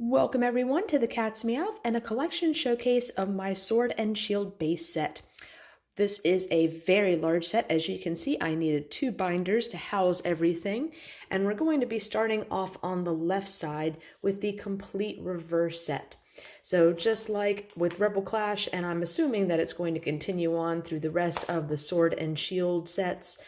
Welcome everyone to the Cat's Meowth and a collection showcase of my Sword and Shield base set. This is a very large set. As you can see, I needed 2 binders to house everything, and we're going to be starting off on the left side with the complete reverse set. So just like with Rebel Clash, and I'm assuming that it's going to continue on through the rest of the Sword and Shield sets,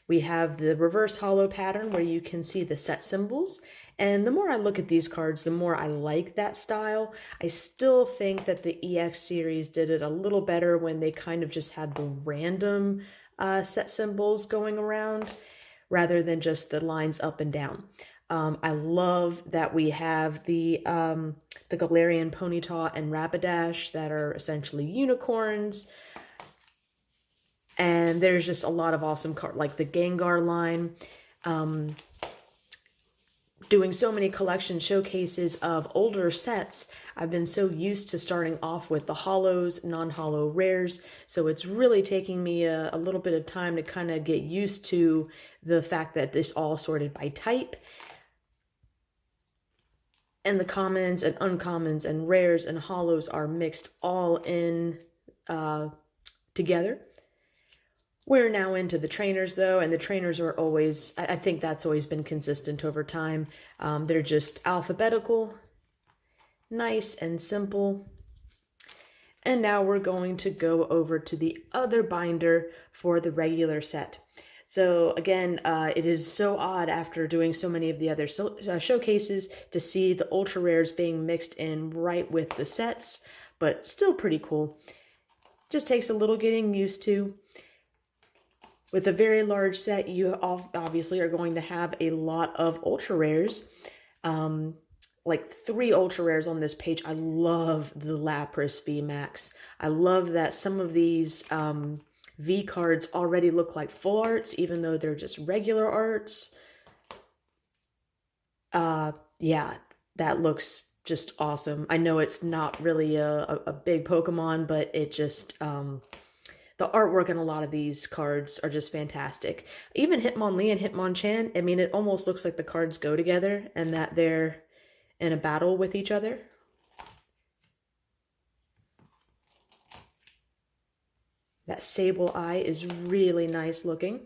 we have the reverse holo pattern where you can see the set symbols. And the more I look at these cards, the more I like that style. I still think that the EX series did it a little better when they kind of just had the random set symbols going around rather than just the lines up and down. I love that we have the Galarian Ponyta and Rapidash that are essentially unicorns. And there's just a lot of awesome cards, like the Gengar line. Doing so many collection showcases of older sets, I've been so used to starting off with the holos, non-holo rares, so it's really taking me a little bit of time to kind of get used to the fact that this all sorted by type. And the commons and uncommons and rares and holos are mixed all in together. We're now into the trainers though, and the trainers are always, I think that's always been consistent over time. They're just alphabetical, nice and simple. And now we're going to go over to the other binder for the regular set. So again, it is so odd after doing so many of the other showcases to see the ultra rares being mixed in right with the sets, but still pretty cool. Just takes a little getting used to. With a very large set, you obviously are going to have a lot of ultra rares. Like 3 ultra rares on this page. I love the Lapras VMAX. I love that some of these V cards already look like full arts, even though they're just regular arts. Yeah, that looks just awesome. I know it's not really a big Pokemon, but it just... the artwork in a lot of these cards are just fantastic. Even Hitmonlee and Hitmonchan, I mean, it almost looks like the cards go together and that they're in a battle with each other. That Sableye is really nice looking.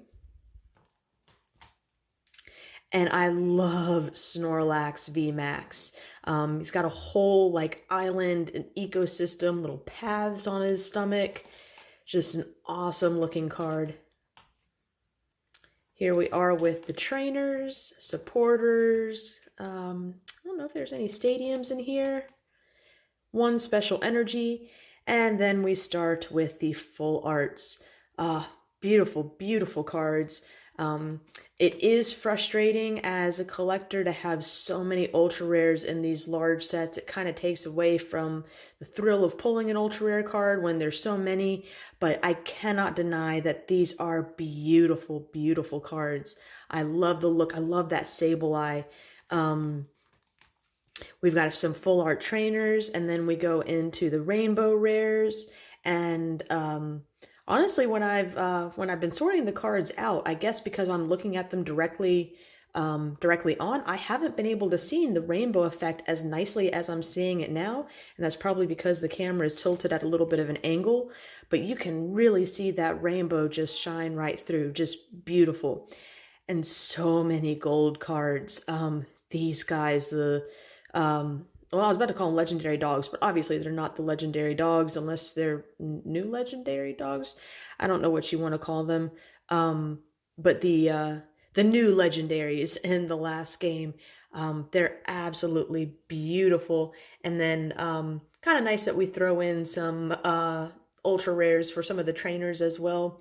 And I love Snorlax VMAX. He's got a whole like island and ecosystem, little paths on his stomach. Just an awesome looking card. Here we are with the trainers, supporters. I don't know if there's any stadiums in here. 1 special energy. And then we start with the full arts. Beautiful, beautiful cards. It is frustrating as a collector to have so many ultra rares in these large sets. It kind of takes away from the thrill of pulling an ultra rare card when there's so many, but I cannot deny that these are beautiful, beautiful cards. I love the look. I love that Sableye. We've got some full art trainers, and then we go into the rainbow rares, and honestly, when I've been sorting the cards out, I guess because I'm looking at them directly on, I haven't been able to see the rainbow effect as nicely as I'm seeing it now, and that's probably because the camera is tilted at a little bit of an angle, but you can really see that rainbow just shine right through, just beautiful. And so many gold cards. These guys, well, I was about to call them legendary dogs, but obviously they're not the legendary dogs unless they're new legendary dogs. I don't know what you want to call them. But the new legendaries in the last game, they're absolutely beautiful. And then kind of nice that we throw in some ultra rares for some of the trainers as well.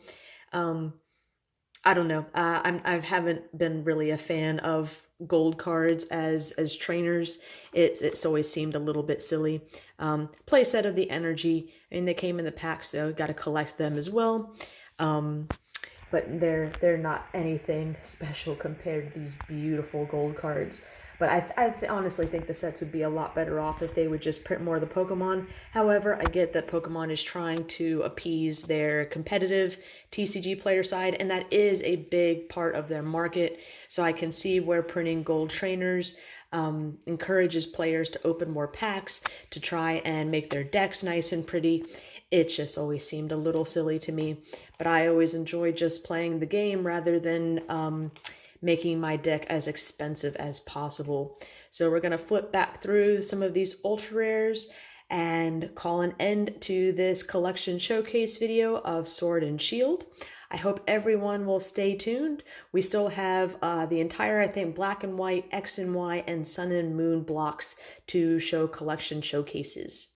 I don't know. I haven't been really a fan of gold cards as trainers. It's always seemed a little bit silly. Playset of the energy. I mean, they came in the pack, so got to collect them as well. But they're not anything special compared to these beautiful gold cards. But honestly think the sets would be a lot better off if they would just print more of the Pokemon. However, I get that Pokemon is trying to appease their competitive TCG player side, and that is a big part of their market. So I can see where printing gold trainers encourages players to open more packs to try and make their decks nice and pretty. It just always seemed a little silly to me, but I always enjoy just playing the game rather than making my deck as expensive as possible. So we're going to flip back through some of these ultra rares and call an end to this collection showcase video of Sword and Shield. I hope everyone will stay tuned. We still have the entire, I think, Black and White, X and Y, and Sun and Moon blocks to show collection showcases.